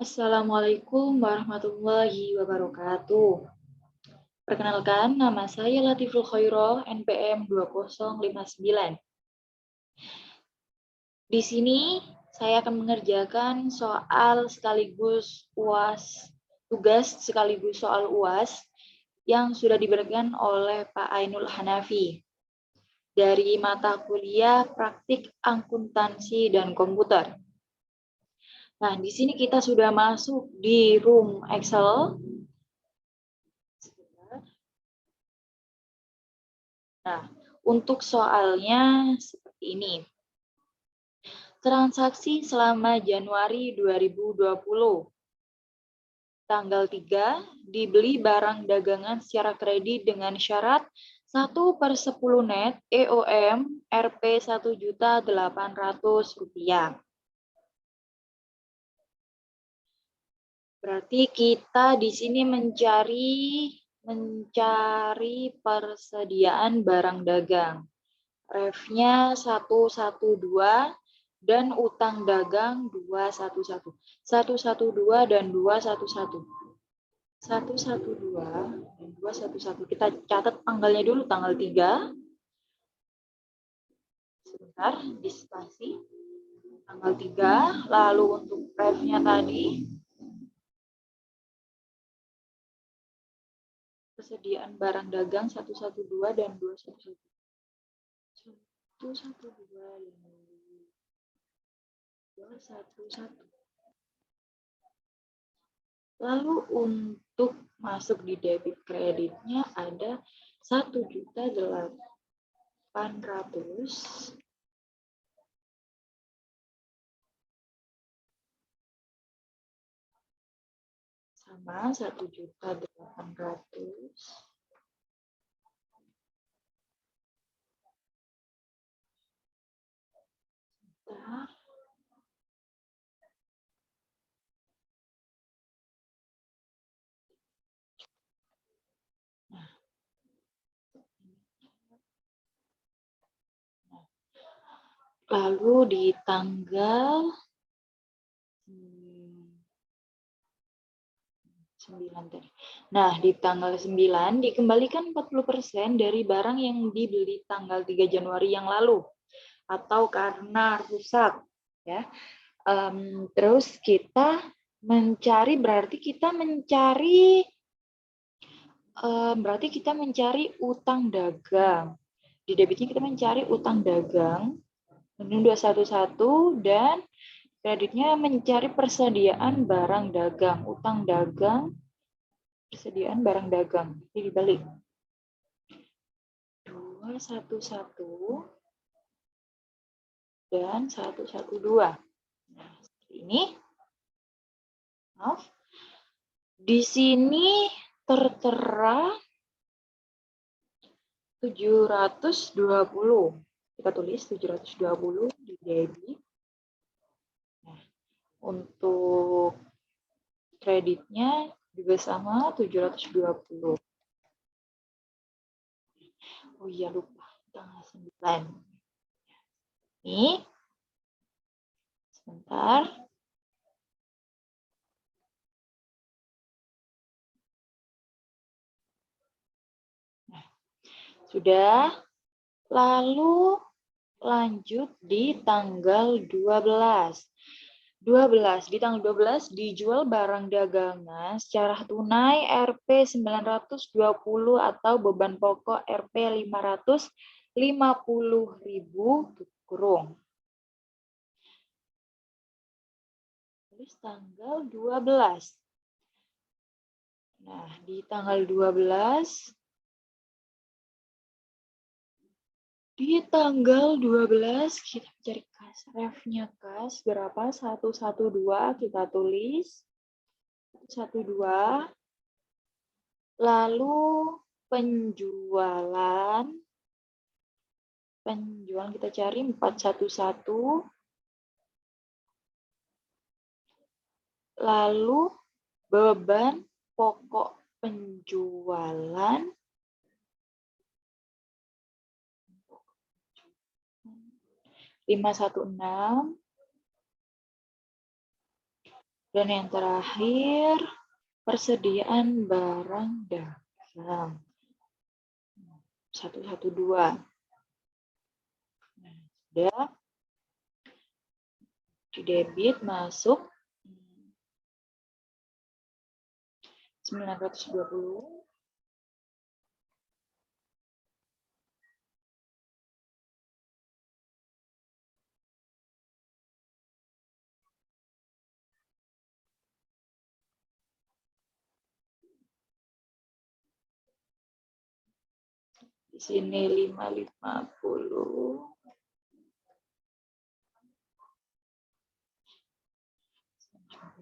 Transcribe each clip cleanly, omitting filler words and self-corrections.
Assalamualaikum warahmatullahi wabarakatuh. Perkenalkan, nama saya Latiful Khoiroh, NPM 2059. Di sini saya akan mengerjakan soal sekaligus UAS, tugas sekaligus soal UAS yang sudah diberikan oleh Pak Ainul Hanafi dari mata kuliah Praktik Akuntansi dan Komputer. Nah, di sini kita sudah masuk di room Excel. Nah, untuk soalnya seperti ini. Transaksi selama Januari 2020. Tanggal 3, dibeli barang dagangan secara kredit dengan syarat 1/10 net EOM Rp 1.800.000. Berarti kita di sini mencari persediaan barang dagang. Ref-nya 112 dan utang dagang 211. 112 dan 211. 112 dan 211. Kita catat tanggalnya dulu, tanggal 3. Sebentar, di spasi. Tanggal 3, lalu untuk ref-nya tadi persediaan barang dagang 112 dan 211. 112 dan 211. Lalu untuk masuk di debit kreditnya ada 1.800.000 sama 1.800.000. Lalu di tanggal 9 tadi. Nah, di tanggal 9 dikembalikan 40% dari barang yang dibeli tanggal 3 Januari yang lalu atau karena rusak, ya. Terus kita mencari berarti kita mencari utang dagang. Di debitnya kita mencari utang dagang menu 211 dan kreditnya mencari persediaan barang dagang, utang dagang, persediaan barang dagang. Jadi dibalik. 211 dan 112. Nah, seperti ini. Maaf. Di sini tertera 720. Kita tulis 720 di debit. Nah, untuk kreditnya juga sama 720. Oh iya, lupa tanggal 9. Ini sebentar. Nah, sudah. Lalu lanjut di tanggal 12. Di tanggal 12 dijual barang dagangan secara tunai Rp 920 atau beban pokok Rp 550.000 kurung. Tulis tanggal 12. Nah, di tanggal 12 kita cari kas. Ref-nya kas berapa? 112 kita tulis. 112. Lalu penjualan kita cari 411. Lalu beban pokok penjualan 516. Dan yang terakhir, persediaan barang dagang. 112. Nah, sudah. Di debit masuk 920. Di sini 550. Sebentar.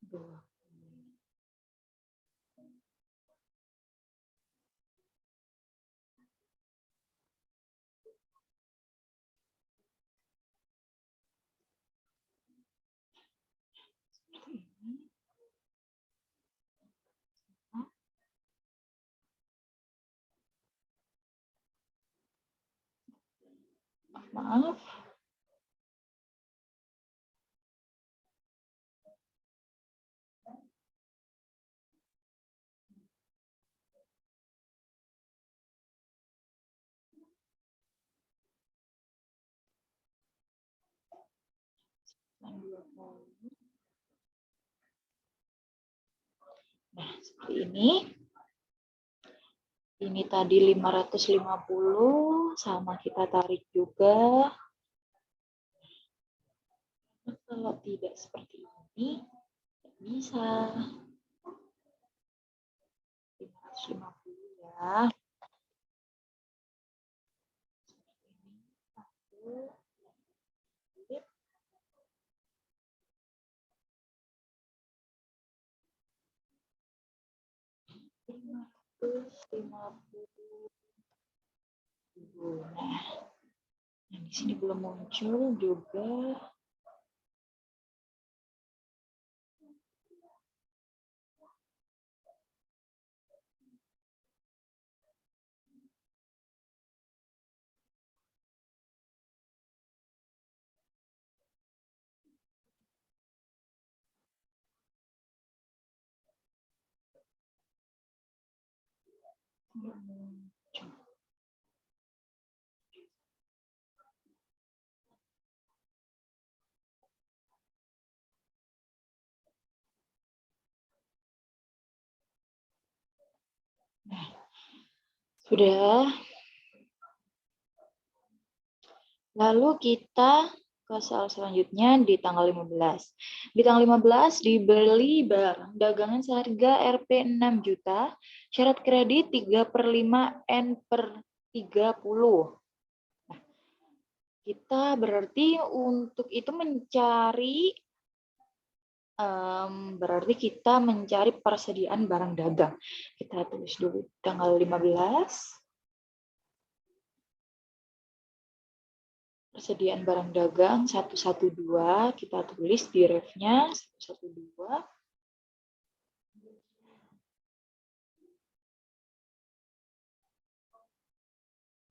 Dua. Maaf. Nah, seperti ini. Ini tadi 550 sama kita tarik juga. Kalau tidak seperti ini, tidak bisa. 550 ya. Nah, di sini belum muncul juga. Belum muncul. Nah, sudah. Lalu kita ke soal selanjutnya di tanggal 15. Di tanggal 15 dibeli barang dagangan seharga Rp 6 juta, syarat kredit 3/5 N per 30. Nah, kita berarti untuk itu berarti kita mencari persediaan barang dagang. Kita tulis dulu tanggal 15. Persediaan barang dagang 112, kita tulis di ref-nya 112.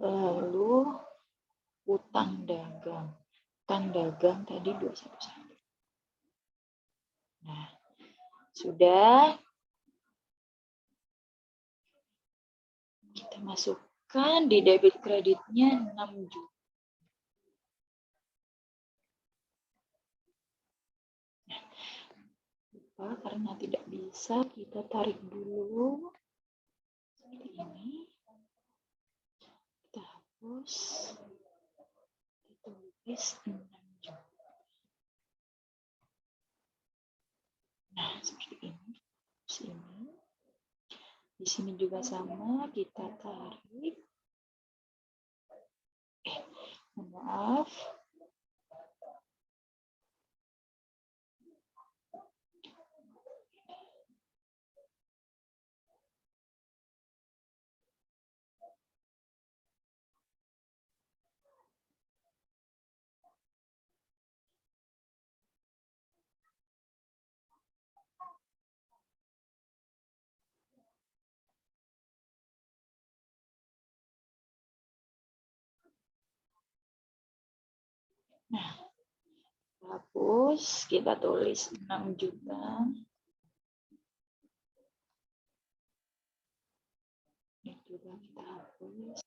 Lalu utang dagang. Utang dagang tadi 211. Nah, sudah. Kita masukkan di debit kreditnya 6 juta. Karena tidak bisa, kita tarik dulu. Seperti ini. Kita hapus. Kita tulis 6 juta. Nah, seperti ini. Di sini juga sama, kita tarik. Maaf. hapus, kita tulis 6 juta. Ini juga kita hapus.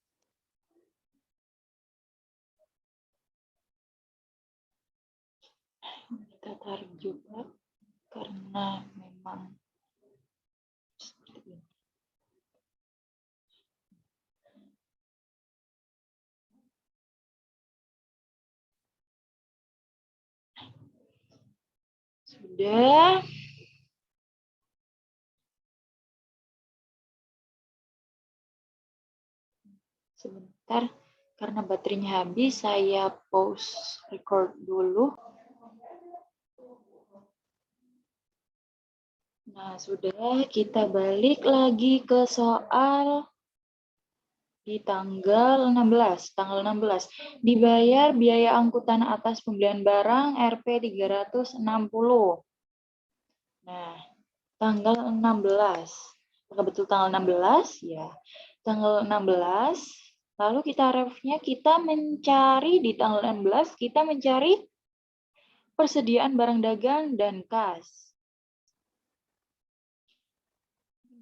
Kita tarik juga karena memang seperti ini. Sudah. Sebentar, karena baterainya habis, saya pause record dulu. Nah, sudah, kita balik lagi ke soal di tanggal 16. Tanggal 16, dibayar biaya angkutan atas pembelian barang Rp 360. Nah, tanggal 16. Apakah betul tanggal 16? Ya. Tanggal 16. Lalu kita refnya, kita mencari di tanggal 16, kita mencari persediaan barang dagang dan kas.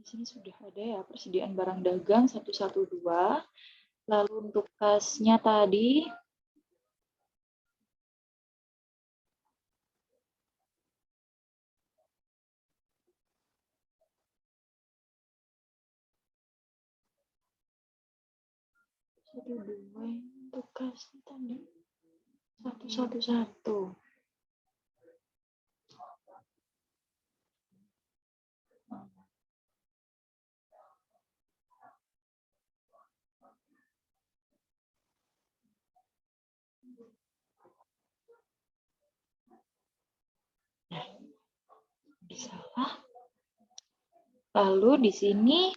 Di sini sudah ada ya persediaan barang dagang 112. Lalu untuk kasnya tadi untuk kasnya tadi 111. Nah, salah. Lalu di sini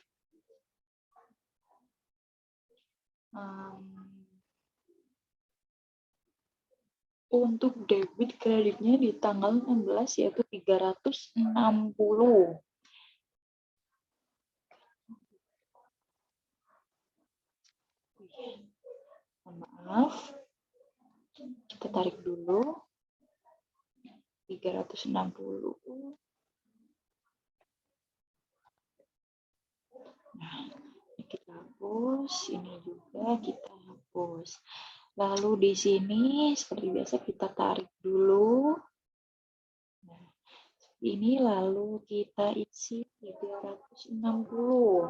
untuk debit kreditnya di tanggal 16 yaitu 360. Mohon maaf. Kita tarik dulu. 360. Nah, ini kita hapus, ini juga kita hapus. Lalu di sini seperti biasa kita tarik dulu. Nah, ini lalu kita isi 360.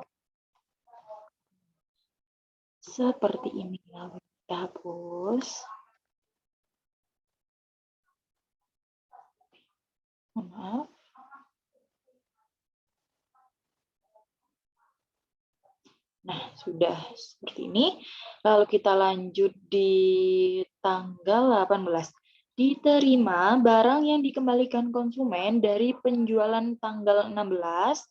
Seperti ini, lalu kita hapus. Maaf. Nah, sudah seperti ini. Lalu kita lanjut di tanggal 18. Diterima barang yang dikembalikan konsumen dari penjualan tanggal 16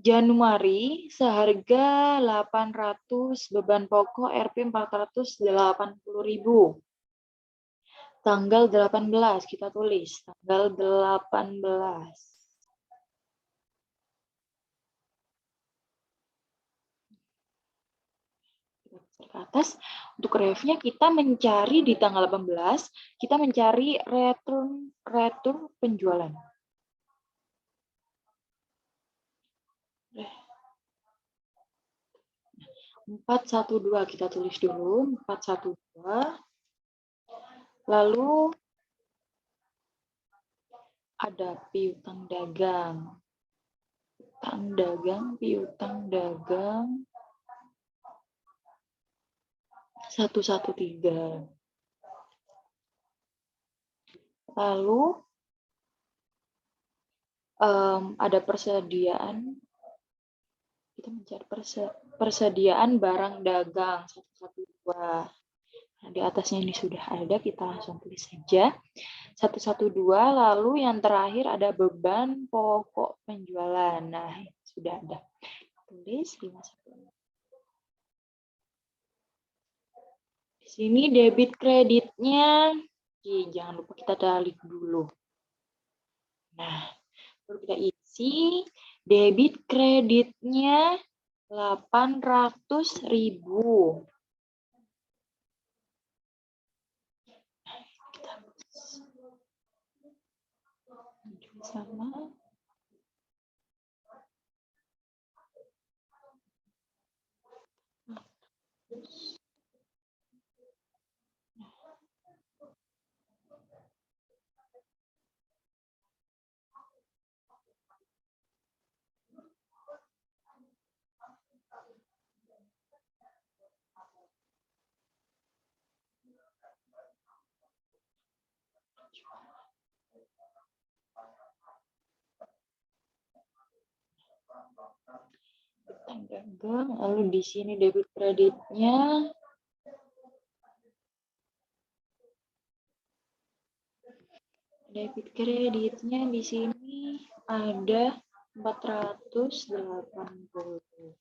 Januari seharga 800, beban pokok Rp 480.000. Tanggal 18 kita tulis, tanggal 18. Ke atas. Untuk refnya kita mencari di tanggal 18, kita mencari return penjualan. 412 kita tulis dulu, 412. Lalu ada piutang dagang. Piutang dagang 113. Lalu ada persediaan, kita mencari persediaan barang dagang 112. Nah, di atasnya ini sudah ada, kita langsung tulis saja 112. Lalu yang terakhir ada beban pokok penjualan. Nah, sudah ada. Tulis 516. Di sini debit kreditnya, jangan lupa kita balik dulu. Nah, baru kita isi debit kreditnya 800.000. sama. Dagang, lalu di sini debit kreditnya di sini ada 480.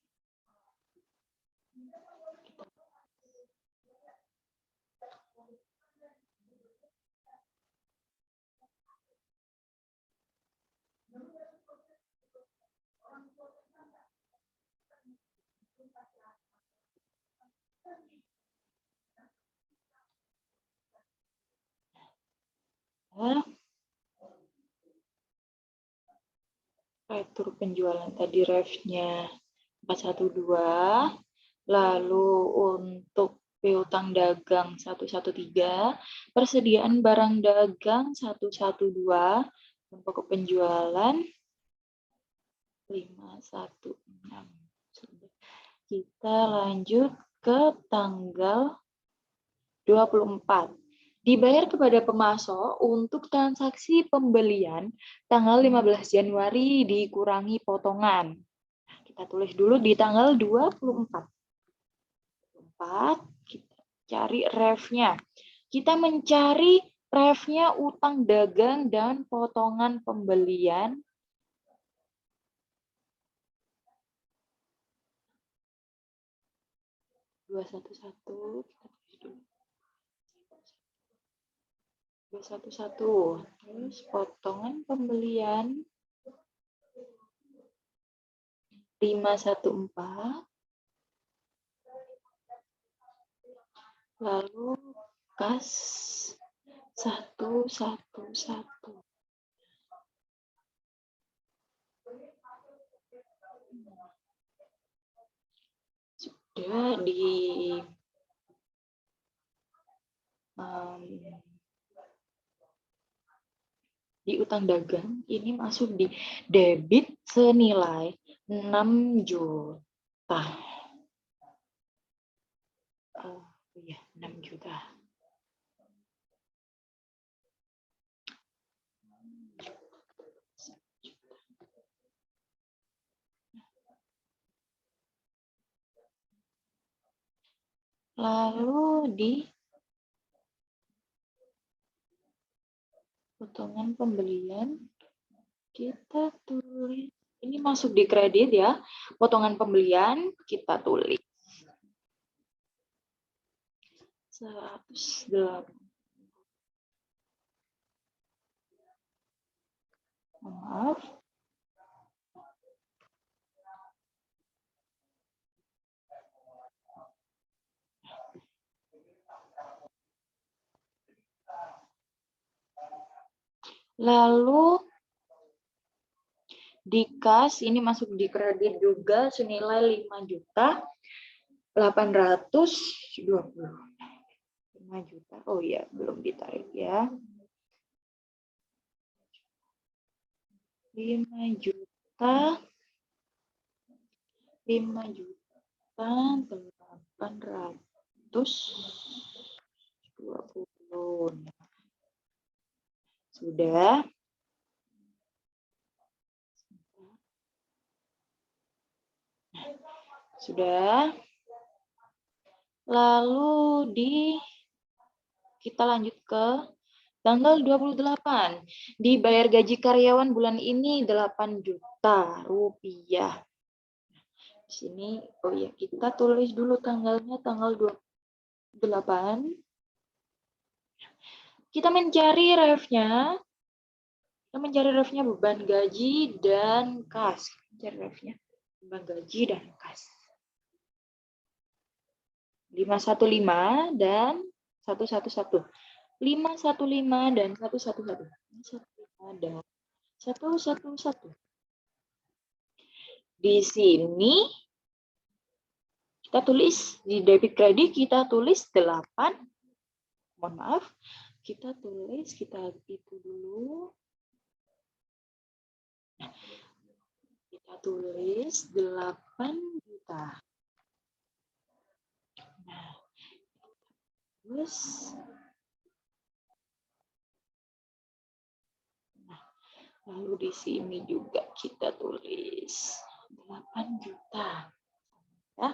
Retur penjualan tadi refnya 412, lalu untuk piutang dagang 113, persediaan barang dagang 112, pokok penjualan 516. Kita lanjut ke tanggal 24. Dibayar kepada pemasok untuk transaksi pembelian tanggal 15 Januari dikurangi potongan. Kita tulis dulu di tanggal 24. Kita cari refnya. Kita mencari refnya utang dagang dan potongan pembelian. Kita tulis dulu. 211. Terus potongan pembelian 514. Lalu kas 111. Sudah di utang dagang ini masuk di debit senilai 6 juta. Ya, 6 juta. Lalu di potongan pembelian kita tulis, ini masuk di kredit ya, potongan pembelian kita tulis 108. Maaf. Lalu di kas ini masuk di kredit juga senilai 5.820. 5 juta. Oh iya, belum ditarik ya. 5.820. Sudah. Sudah. Lalu kita lanjut ke tanggal 28. Dibayar gaji karyawan bulan ini 8 juta rupiah. Di sini, oh ya, kita tulis dulu tanggalnya, tanggal 28. Kita mencari refnya. Kita mencari refnya beban gaji dan kas. Mencari refnya beban gaji dan kas. 515 dan 111. 515 dan 111. 515 dan Satu. Di sini kita tulis di debit kredit, kita tulis 8. Mohon maaf, kita itu dulu. Kita tulis 8 juta. Nah, terus lalu di sini juga kita tulis 8 juta. Ya.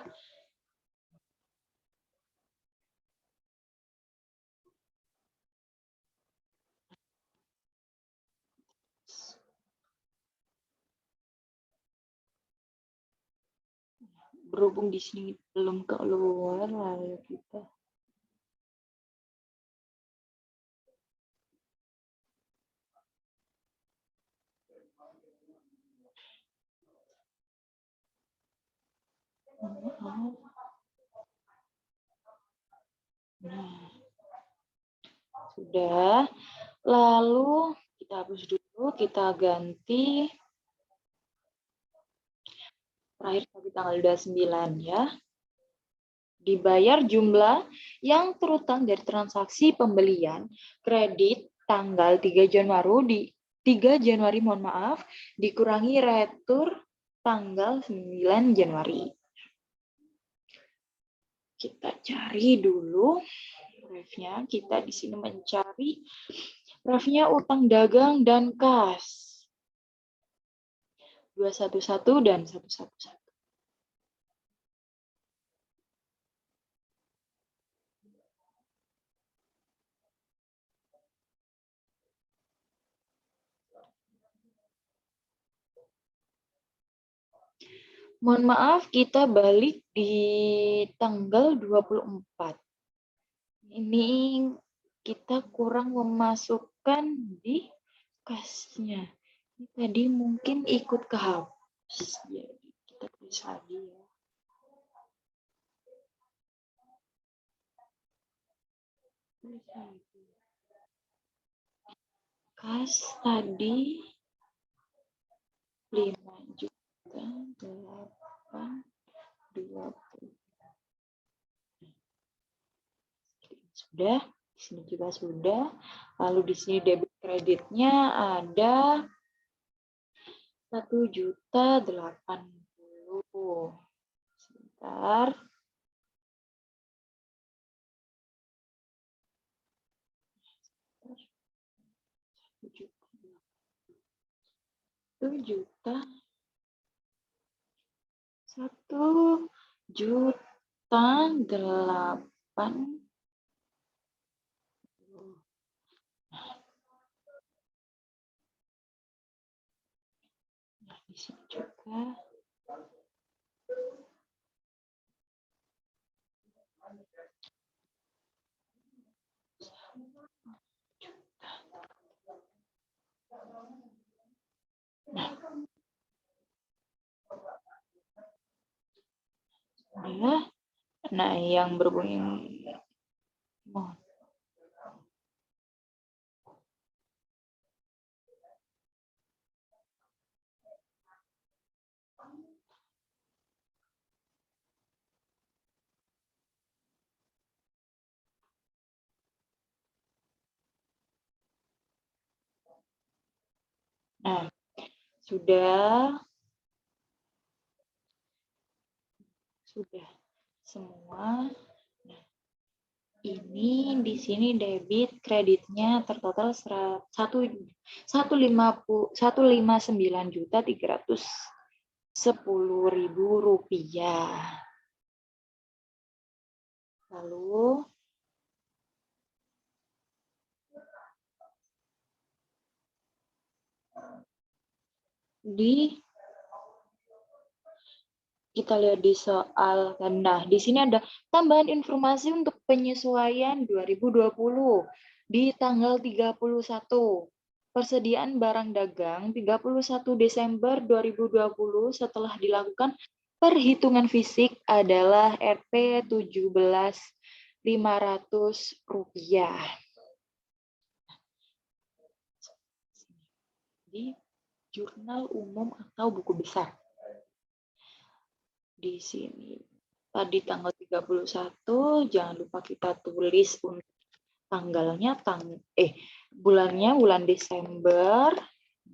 Berhubung di sini belum keluar lalu kita nah, sudah. Lalu kita hapus dulu, kita ganti terakhir sampai tanggal 29 ya. Dibayar jumlah yang terutang dari transaksi pembelian kredit tanggal 3 Januari mohon maaf, dikurangi retur tanggal 9 Januari. Kita cari dulu refnya, kita di sini mencari refnya utang dagang dan kas. 211 dan 111. Mohon maaf, kita balik di tanggal 24. Ini kita kurang memasukkan di kasnya. Ini tadi mungkin ikut kehapus. Jadi kita tulis lagi ya. Kas tadi 5 juta 820. Sudah, di sini juga sudah. Lalu di sini debit kreditnya ada 1.080.000. Sebentar. 1.008.000. Nah, di sini juga. Nah, yang berhubungan nah, sudah semua. Nah, ini di sini debit kreditnya tertotal 159.310.000 rupiah. Lalu kita lihat di soal, nah di sini ada tambahan informasi untuk penyesuaian 2020 di tanggal 31. Persediaan barang dagang 31 Desember 2020 setelah dilakukan perhitungan fisik adalah Rp 17.500. Jadi jurnal umum atau buku besar. Di sini tadi tanggal 31, jangan lupa kita tulis untuk tanggalnya, bulannya bulan Desember.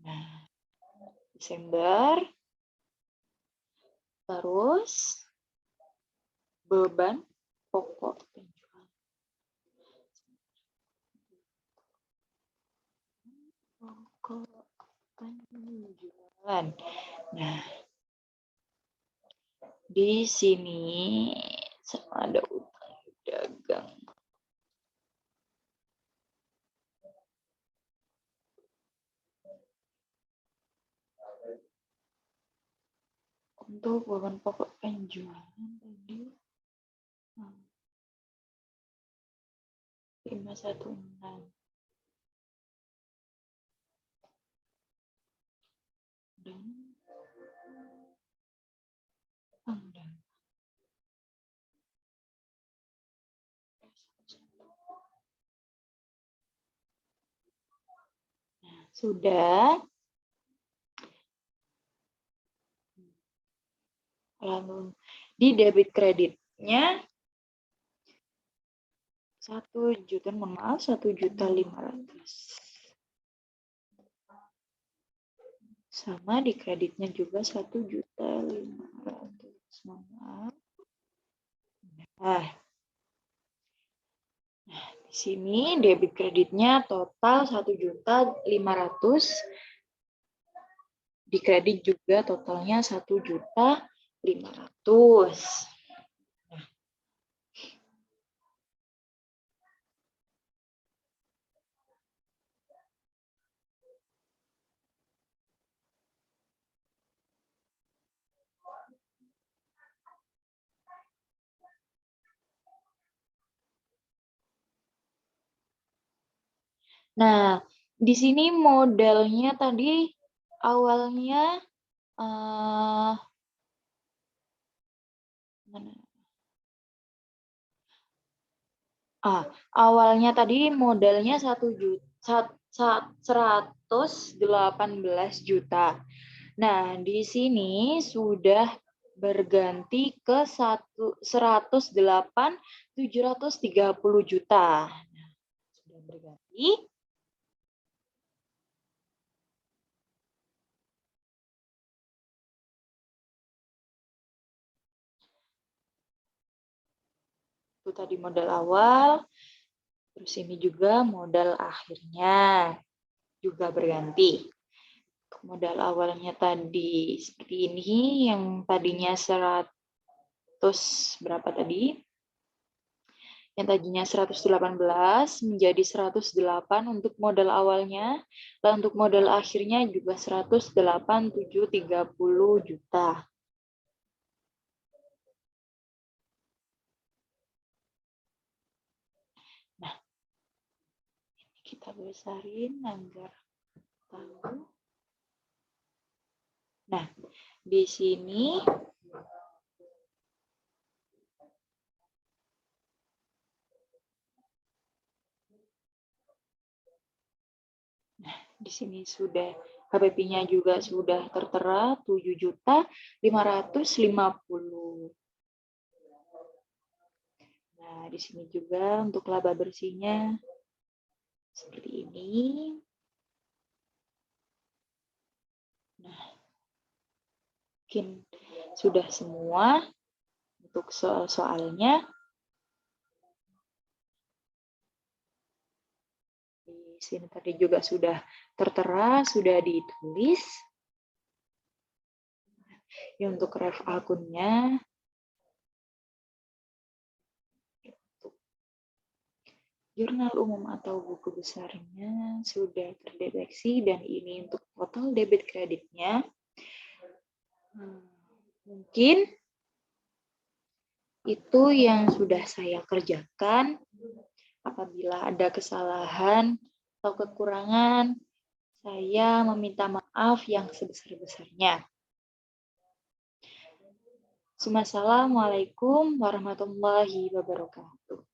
Nah, Desember. Terus beban pokok penjualan. Pokok penjualan. Nah, di sini ada utang dagang. Untuk beban pokok penjualan tadi 516. Dan nah, sudah. Lalu di debit kreditnya 1.500.000. Sama di kreditnya juga 1.500.000. Nah, di sini debit kreditnya total 1.500.000. Di kredit juga totalnya 1.500.000. Nah, di sini modalnya tadi awalnya awalnya tadi modalnya 118 juta. Nah, di sini sudah berganti ke 108.730 juta. Nah, sudah berganti. Itu tadi modal awal, terus ini juga modal akhirnya juga berganti. Modal awalnya tadi seperti ini, yang tadinya 100 berapa tadi? Yang tadinya 118 menjadi 108 untuk modal awalnya, dan untuk modal akhirnya juga 108.730 juta. Nah, ini kita besarin agar tahu. Nah, di sini di sini sudah HPP-nya juga sudah tertera 7.550.000. Nah, di sini juga untuk laba bersihnya seperti ini. Nah, mungkin sudah semua untuk soal-soalnya. Di sini tadi juga sudah tertera, sudah ditulis. Ya, untuk ref akunnya, jurnal umum atau buku besarnya sudah terdeteksi, dan ini untuk total debit kreditnya. Mungkin itu yang sudah saya kerjakan. Apabila ada kesalahan atau kekurangan, saya meminta maaf yang sebesar-besarnya. Assalamualaikum warahmatullahi wabarakatuh.